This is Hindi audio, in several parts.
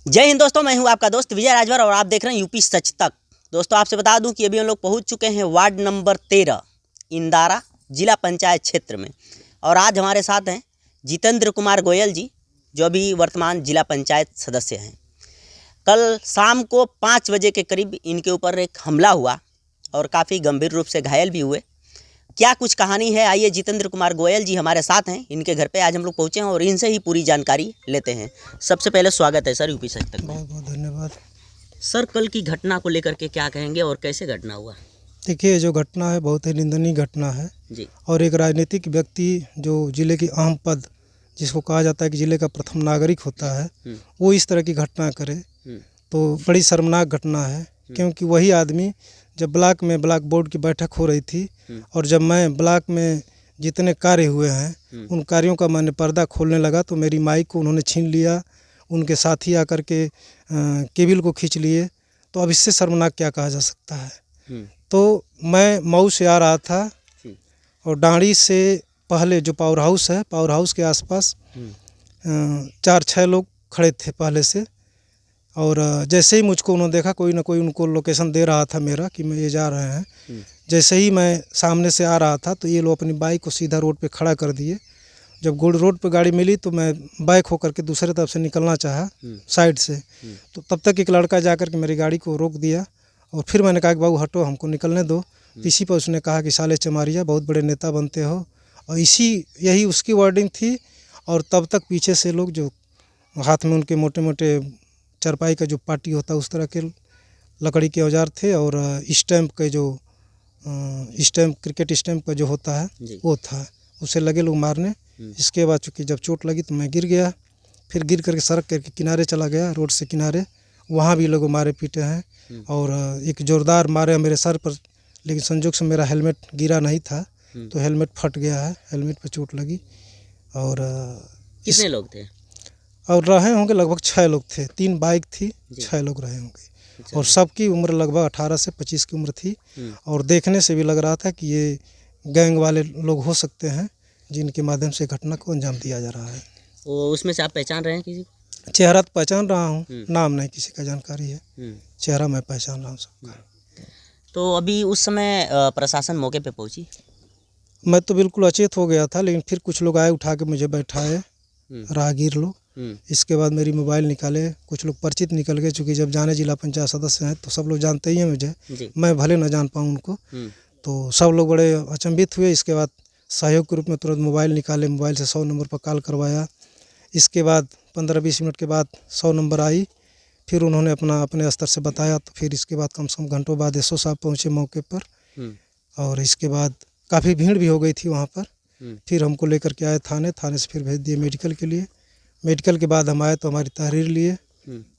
जय हिंद दोस्तों, मैं हूं आपका दोस्त विजय राजभर और आप देख रहे हैं यूपी सच तक। दोस्तों आपसे बता दूं कि अभी हम लोग पहुंच चुके हैं वार्ड नंबर 13 इंदारा जिला पंचायत क्षेत्र में। और आज हमारे साथ हैं जितेंद्र कुमार गोयल जी, जो अभी वर्तमान जिला पंचायत सदस्य हैं। कल शाम को 5 बजे के करीब इनके ऊपर एक हमला हुआ और काफ़ी गंभीर रूप से घायल भी हुए। क्या कुछ कहानी है, आइए जितेंद्र कुमार गोयल जी हमारे साथ हैं, इनके घर पे आज हम लोग पहुँचे हैं और इनसे ही पूरी जानकारी लेते हैं। सबसे पहले स्वागत है सर यूपी सच तक में। बहुत बहुत धन्यवाद। सर कल की घटना को लेकर के क्या कहेंगे और कैसे घटना हुआ? देखिए, जो घटना है बहुत ही निंदनीय घटना है जी। और एक राजनीतिक व्यक्ति जो जिले की अहम पद, जिसको कहा जाता है कि जिले का प्रथम नागरिक होता है, वो इस तरह की घटना करे तो बड़ी शर्मनाक घटना है। क्योंकि वही आदमी जब ब्लॉक में ब्लॉक बोर्ड की बैठक हो रही थी और जब मैं ब्लॉक में जितने कार्य हुए हैं उन कार्यों का मैंने पर्दा खोलने लगा तो मेरी माइक को उन्होंने छीन लिया, उनके साथी आकर के केबिल को खींच लिए। तो अब इससे शर्मनाक क्या कहा जा सकता है। तो मैं मऊ से आ रहा था और डांडी से पहले जो पावर हाउस है, पावर हाउस के आसपास 4-6 लोग खड़े थे पहले से। और जैसे ही मुझको उन्होंने देखा, कोई ना कोई उनको लोकेशन दे रहा था मेरा कि मैं ये जा रहे हैं। जैसे ही मैं सामने से आ रहा था तो ये लोग अपनी बाइक को सीधा रोड पे खड़ा कर दिए। जब गोल्ड रोड पे गाड़ी मिली तो मैं बाइक होकर के दूसरे तरफ से निकलना चाहा साइड से, तो तब तक एक लड़का जाकर के मेरी गाड़ी को रोक दिया और फिर मैंने कहा कि बाबू हटो, हमको निकलने दो। इसी पर उसने कहा कि साले चमारिया, बहुत बड़े नेता बनते हो, और यही उसकी वर्डिंग थी। और तब तक पीछे से लोग, जो हाथ में उनके मोटे मोटे चरपाई का जो पार्टी होता है उस तरह के लकड़ी के औजार थे और स्टैम्प के जो स्टैम्प, क्रिकेट स्टैम्प का जो होता है वो था, उसे लगे लोग मारने। इसके बाद चूँकि जब चोट लगी तो मैं गिर गया, फिर गिर करके सड़क के किनारे चला गया, रोड से किनारे। वहाँ भी लोग मारे पीटे हैं और एक जोरदार मारे मेरे सर पर, लेकिन संजोग से मेरा हेलमेट गिरा नहीं था तो हेलमेट फट गया है, हेलमेट पर चोट लगी। और कितने लोग थे? और रहे होंगे लगभग 6 लोग थे, 3 बाइक थी, 6 लोग रहे होंगे और सबकी उम्र लगभग 18 से 25 की उम्र थी। और देखने से भी लग रहा था कि ये गैंग वाले लोग हो सकते हैं जिनके माध्यम से घटना को अंजाम दिया जा रहा है। वो उसमें से आप पहचान रहे हैं किसी को? चेहरा तो पहचान रहा हूँ, नाम नहीं किसी का जानकारी है, चेहरा मैं पहचान रहा हूँ सबका। तो अभी उस समय प्रशासन मौके पे पहुंची? मैं तो बिल्कुल अचेत हो गया था, लेकिन फिर कुछ लोग आए, उठा के मुझे बैठाए, राहगीर लोग। इसके बाद मेरी मोबाइल निकाले, कुछ लोग परिचित निकल गए, चूँकि जब जाने जिला पंचायत सदस्य हैं तो सब लोग जानते ही हैं मुझे, मैं भले न जान पाऊँ उनको। तो सब लोग बड़े अचंभित हुए। इसके बाद सहयोग के रूप में तुरंत मोबाइल निकाले, मोबाइल से 100 नंबर पर कॉल करवाया। इसके बाद 15-20 मिनट के बाद 100 नंबर आई, फिर उन्होंने अपने स्तर से बताया। तो फिर इसके बाद कम से कम घंटों बाद एसओ साहब पहुँचे मौके पर और इसके बाद काफ़ी भीड़ भी हो गई थी वहाँ पर। फिर हमको लेकर के आए थाने से फिर भेज दिए मेडिकल के लिए। मेडिकल के बाद हम आए तो हमारी तहरीर लिए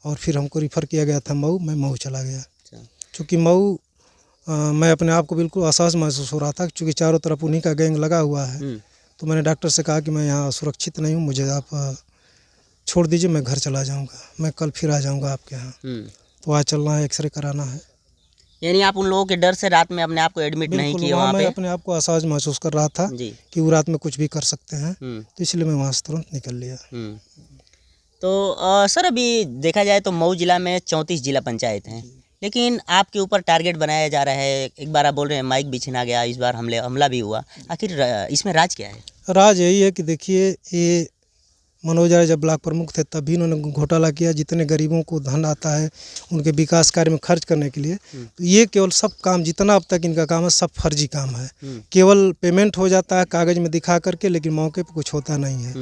और फिर हमको रिफ़र किया गया था मऊ। मैं मऊ चला गया, चूँकि मऊ मैं अपने आप को बिल्कुल असहज महसूस हो रहा था, क्योंकि चारों तरफ उन्हीं का गैंग लगा हुआ है। तो मैंने डॉक्टर से कहा कि मैं यहाँ सुरक्षित नहीं हूँ, मुझे आप छोड़ दीजिए, मैं घर चला जाऊँगा, मैं कल फिर आ जाऊँगा आपके यहाँ। तो आज चलना है, एक्सरे कराना है। यानी आप उन लोगों के डर से रात में अपने आप को एडमिट नहीं किए वहाँ पे? मैं अपने आप को असहज महसूस कर रहा था कि वो रात में कुछ भी कर सकते हैं, तो इसलिए मैं वहाँ से तुरंत निकल लिया। तो सर अभी देखा जाए तो मऊ जिला में 34 जिला पंचायत हैं, लेकिन आपके ऊपर टारगेट बनाया जा रहा है। एक बार आप बोल रहे हैं माइक भी छीना गया, इस बार हमला भी हुआ। आखिर इसमें राज क्या है? राज यही है कि देखिए, ये मनोज राय जब ब्लॉक प्रमुख थे तब भी इन्होंने घोटाला किया। जितने गरीबों को धन आता है उनके विकास कार्य में खर्च करने के लिए, तो ये केवल सब काम, जितना अब तक इनका काम है, सब फर्जी काम है। केवल पेमेंट हो जाता है कागज़ में दिखा करके, लेकिन मौके पर कुछ होता नहीं है।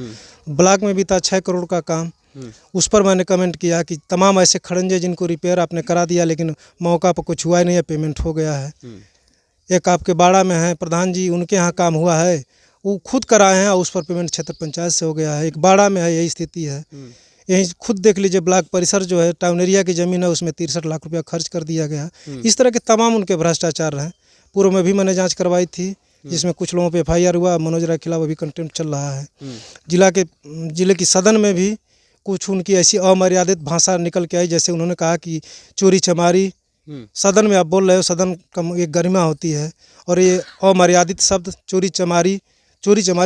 ब्लॉक में भी था 6 करोड़ का काम, उस पर मैंने कमेंट किया कि तमाम ऐसे खड़ंजे जिनको रिपेयर आपने करा दिया लेकिन मौका पर कुछ हुआ ही नहीं है, पेमेंट हो गया है। एक आपके बाड़ा में है प्रधान जी, उनके यहाँ काम हुआ है, वो खुद कराए हैं और उस पर पेमेंट क्षेत्र पंचायत से हो गया है। एक बाड़ा में है, यही स्थिति है। यही खुद देख लीजिए, ब्लॉक परिसर जो है, टाउन एरिया की ज़मीन है, उसमें 63 लाख रुपया खर्च कर दिया गया। इस तरह के तमाम उनके भ्रष्टाचार हैं। पूर्व में भी मैंने जांच करवाई थी, जिसमें कुछ लोगों पे FIR हुआ। मनोज राय के खिलाफ अभी कंटेम्प्ट चल रहा है। जिले की सदन में भी कुछ उनकी ऐसी अमर्यादित भाषा निकल के आई, जैसे उन्होंने कहा कि चोरी चमारी। सदन में आप बोल रहे हो, सदन का एक गरिमा होती है, और ये अमर्यादित शब्द चोरी चमारी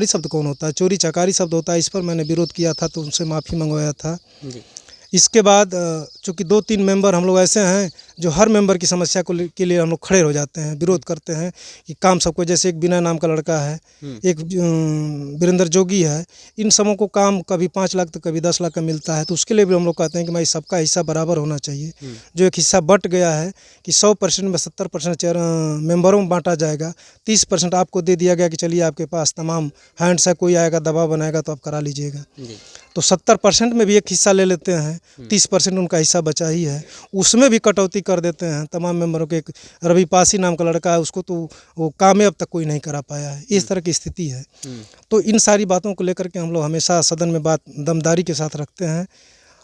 शब्द कौन होता है? चोरी चकारी शब्द होता है। इस पर मैंने विरोध किया था, तो उनसे माफ़ी मंगवाया था। इसके बाद चूँकि 2-3 मेंबर हम लोग ऐसे हैं जो हर मेंबर की समस्या के लिए हम लोग खड़े हो जाते हैं, विरोध करते हैं कि काम सबको, जैसे एक बिना नाम का लड़का है, एक वीरेंद्र जोगी है, इन सबों को काम कभी 5 लाख तो कभी 10 लाख का मिलता है, तो उसके लिए भी हम लोग कहते हैं कि भाई सबका हिस्सा बराबर होना चाहिए। जो एक हिस्सा बट गया है कि 100% में 70% मेंबरों में बांटा जाएगा, 30% आपको दे दिया गया कि चलिए आपके पास तमाम हैंड्स है, कोई आएगा दबाव बनाएगा तो आप करा लीजिएगा। तो 70% में भी एक हिस्सा ले लेते हैं, 30% उनका हिस्सा बचा ही है, उसमें भी कटौती कर देते हैं तमाम मेंबरों के। एक रवि पासी नाम का लड़का है, उसको तो वो काम अब तक कोई नहीं करा पाया है, इस तरह की स्थिति है। तो इन सारी बातों को लेकर के हम लोग हमेशा सदन में बात दमदारी के साथ रखते हैं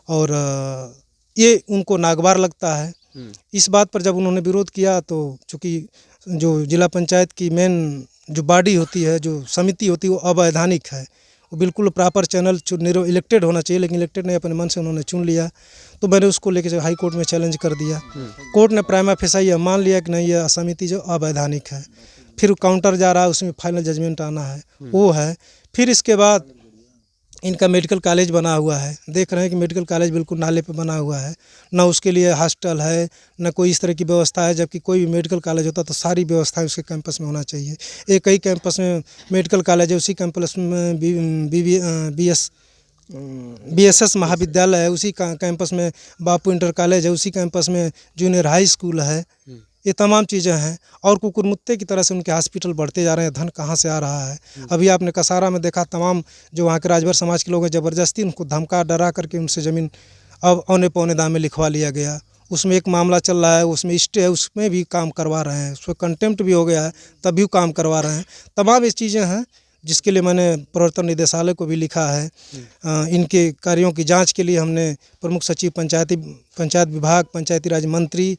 और ये उनको नागवार लगता है। इस बात पर जब उन्होंने विरोध किया तो चूँकि जो जिला पंचायत की मेन जो बॉडी होती है, जो समिति होती है, वो अवैधानिक है, वो बिल्कुल प्रॉपर चैनल इलेक्टेड होना चाहिए, लेकिन इलेक्टेड नहीं, अपने मन से उन्होंने चुन लिया। तो मैंने उसको लेके हाई कोर्ट में चैलेंज कर दिया। कोर्ट ने प्राइमा फेसा ये मान लिया कि नहीं, यह समिति जो अवैधानिक है। फिर काउंटर जा रहा है, उसमें फाइनल जजमेंट आना है, वो है। फिर इसके बाद इनका मेडिकल कॉलेज बना हुआ है, देख रहे हैं कि मेडिकल कॉलेज बिल्कुल नाले पे बना हुआ है, ना उसके लिए हॉस्टल है, ना कोई इस तरह की व्यवस्था है। जबकि कोई भी मेडिकल कॉलेज होता तो सारी व्यवस्थाएं उसके कैंपस में होना चाहिए। एक ही कैंपस में मेडिकल कॉलेज है, उसी कैंपस में BSS महाविद्यालय है, उसी कैंपस में बापू इंटर कॉलेज है, उसी कैंपस में जूनियर हाई स्कूल है। ये तमाम चीज़ें हैं और कुकुरमुत्ते की तरह से उनके हॉस्पिटल बढ़ते जा रहे हैं। धन कहाँ से आ रहा है? अभी आपने कसारा में देखा, तमाम जो वहाँ के राजभर समाज के लोग हैं, ज़बरदस्ती उनको धमका डरा करके उनसे ज़मीन अब औने पौने दाम में लिखवा लिया गया। उसमें एक मामला चल रहा है, उसमें स्टे है, उसमें भी काम करवा रहे हैं, उसमें कंटेम्प्ट भी हो गया है, तब भी काम करवा रहे हैं। तमाम ये चीज़ें हैं जिसके लिए मैंने प्रवर्तन निदेशालय को भी लिखा है। इनके कार्यों की जाँच के लिए हमने प्रमुख सचिव पंचायत विभाग, पंचायती राज मंत्री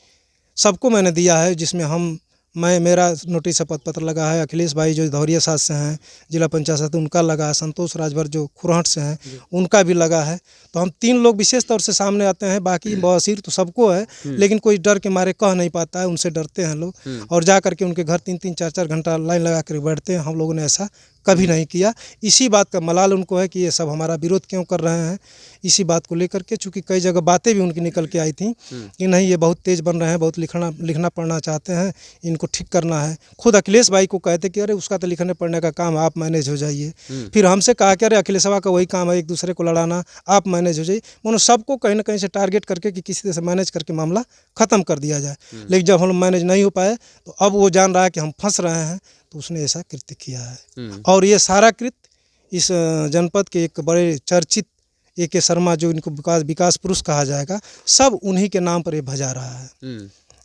सबको मैंने दिया है, जिसमें मेरा नोटिस पद पत्र लगा है। अखिलेश भाई जो धौरिया साथ से हैं, जिला पंचायत उनका लगा है, संतोष राजभर जो खुरहट से हैं उनका भी लगा है। तो हम 3 लोग विशेष तौर से सामने आते हैं, बाकी बवासीर तो सबको है, लेकिन कोई डर के मारे कह नहीं पाता है, उनसे डरते हैं लोग और जा करके उनके घर 3-3 4-4 घंटा लाइन लगा कर बैठते हैं। हम लोगों ने ऐसा कभी नहीं किया। इसी बात का मलाल उनको है कि ये सब हमारा विरोध क्यों कर रहे हैं, इसी बात को लेकर के। चूँकि कई जगह बातें भी उनकी निकल के आई थी कि नहीं, ये बहुत तेज़ बन रहे हैं, बहुत लिखना पढ़ना चाहते हैं, इनको ठीक करना है। खुद अखिलेश भाई को कहते कि अरे उसका तो लिखने पढ़ने का काम, आप मैनेज हो जाइए। फिर हमसे कहा कि अरे अखिलेश भाई का वही काम है, एक दूसरे को लड़ाना, आप मैनेज हो जाइए। उन्होंने सबको कहीं ना कहीं से टारगेट करके कि किसी तरह से मैनेज करके मामला ख़त्म कर दिया जाए। लेकिन जब हम मैनेज नहीं हो पाए तो अब वो जान रहा है कि हम फंस रहे हैं, तो उसने ऐसा कृत्य किया है। और ये सारा कृत्य इस जनपद के एक बड़े चर्चित AK शर्मा, जो इनको विकास पुरुष कहा जाएगा, सब उन्हीं के नाम पर ये भजा रहा है।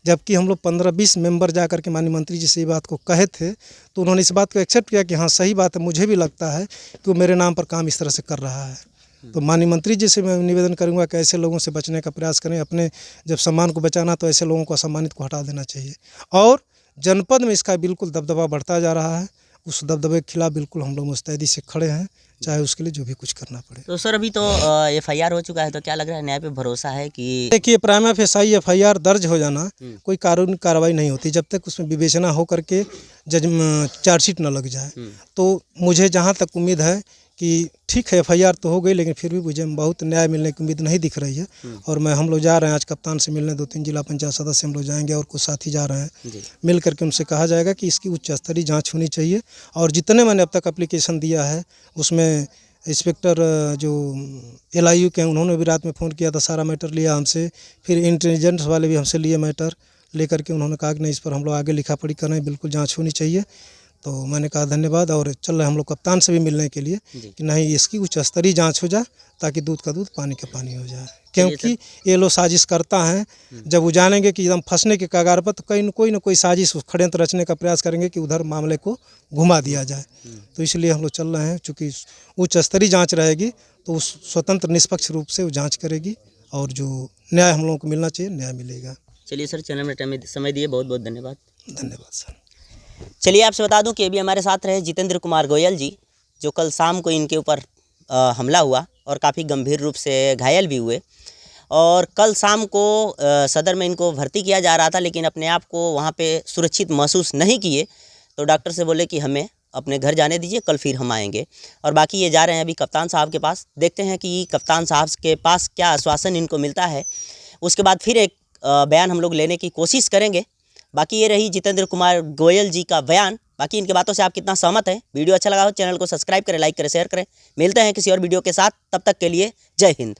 जबकि हम लोग 15-20 मेंबर जा कर के माननीय मंत्री जी से ये बात को कहे थे, तो उन्होंने इस बात को एक्सेप्ट किया कि हाँ सही बात है, मुझे भी लगता है कि वो मेरे नाम पर काम इस तरह से कर रहा है। तो माननीय मंत्री जी से मैं निवेदन करूंगा कि ऐसे लोगों से बचने का प्रयास करें। अपने जब सम्मान को बचाना तो ऐसे लोगों को असम्मानित को हटा देना चाहिए। और जनपद में इसका बिल्कुल दबदबा बढ़ता जा रहा है, उस दबदबे के खिलाफ बिल्कुल हम लोग मुस्तैदी से खड़े हैं, चाहे उसके लिए जो भी कुछ करना पड़े। तो सर अभी तो FIR हो चुका है, तो क्या लग रहा है, न्याय पे भरोसा है कि? देखिए, प्राइमा फेसाई FIR दर्ज हो जाना कोई कानूनी कार्रवाई नहीं होती जब तक उसमें विवेचना हो करके चार्जशीट न लग जाए। तो मुझे जहाँ तक उम्मीद है कि ठीक है, FIR तो हो गई, लेकिन फिर भी मुझे बहुत न्याय मिलने की उम्मीद नहीं दिख रही है। और हम लोग जा रहे हैं आज कप्तान से मिलने, 2-3 जिला पंचायत सदस्य हम लोग जाएंगे और कुछ साथी जा रहे हैं। मिल करके उनसे कहा जाएगा कि इसकी उच्च स्तरीय जांच होनी चाहिए। और जितने मैंने अब तक एप्लीकेशन दिया है उसमें इंस्पेक्टर जो LIU के हैं, उन्होंने भी रात में फ़ोन किया था, सारा मैटर लिया हमसे। फिर इंटेलिजेंस वाले भी हमसे लिए मैटर लेकर के, उन्होंने कहा कि नहीं, इस पर हम लोग आगे लिखा पढ़ी करें, बिल्कुल जांच होनी चाहिए। तो मैंने कहा धन्यवाद, और चल रहे हम लोग कप्तान से भी मिलने के लिए कि नहीं, इसकी उच्च स्तरीय जाँच हो जाए ताकि दूध का दूध पानी का पानी हो जाए। क्योंकि ये लोग साजिश करता है, जब वो जानेंगे कि एकदम फंसने के कगार पर, तो कोई न कोई साजिश षड्यंत्र रचने का प्रयास करेंगे कि उधर मामले को घुमा दिया जाए। तो इसलिए हम लोग चल रहे हैं। चूँकि उच्च स्तरीय जाँच रहेगी तो उस स्वतंत्र निष्पक्ष रूप से वो जाँच करेगी और जो न्याय हम लोगों को मिलना चाहिए, न्याय मिलेगा। चलिए सर, चैनल में टाइम समय दिए, बहुत बहुत धन्यवाद। धन्यवाद सर। चलिए आपसे बता दूं कि अभी हमारे साथ रहे जितेंद्र कुमार गोयल जी, जो कल शाम को इनके ऊपर हमला हुआ और काफ़ी गंभीर रूप से घायल भी हुए। और कल शाम को सदर में इनको भर्ती किया जा रहा था, लेकिन अपने आप को वहाँ पे सुरक्षित महसूस नहीं किए, तो डॉक्टर से बोले कि हमें अपने घर जाने दीजिए, कल फिर हम आएंगे। और बाकी ये जा रहे हैं अभी कप्तान साहब के पास, देखते हैं कि कप्तान साहब के पास क्या आश्वासन इनको मिलता है। उसके बाद फिर एक बयान हम लोग लेने की कोशिश करेंगे। बाकी ये रही जितेंद्र कुमार गोयल जी का बयान। बाकी इनके बातों से आप कितना सहमत हैं? वीडियो अच्छा लगा हो चैनल को सब्सक्राइब करें, लाइक करें, शेयर करें। मिलते हैं किसी और वीडियो के साथ, तब तक के लिए जय हिंद।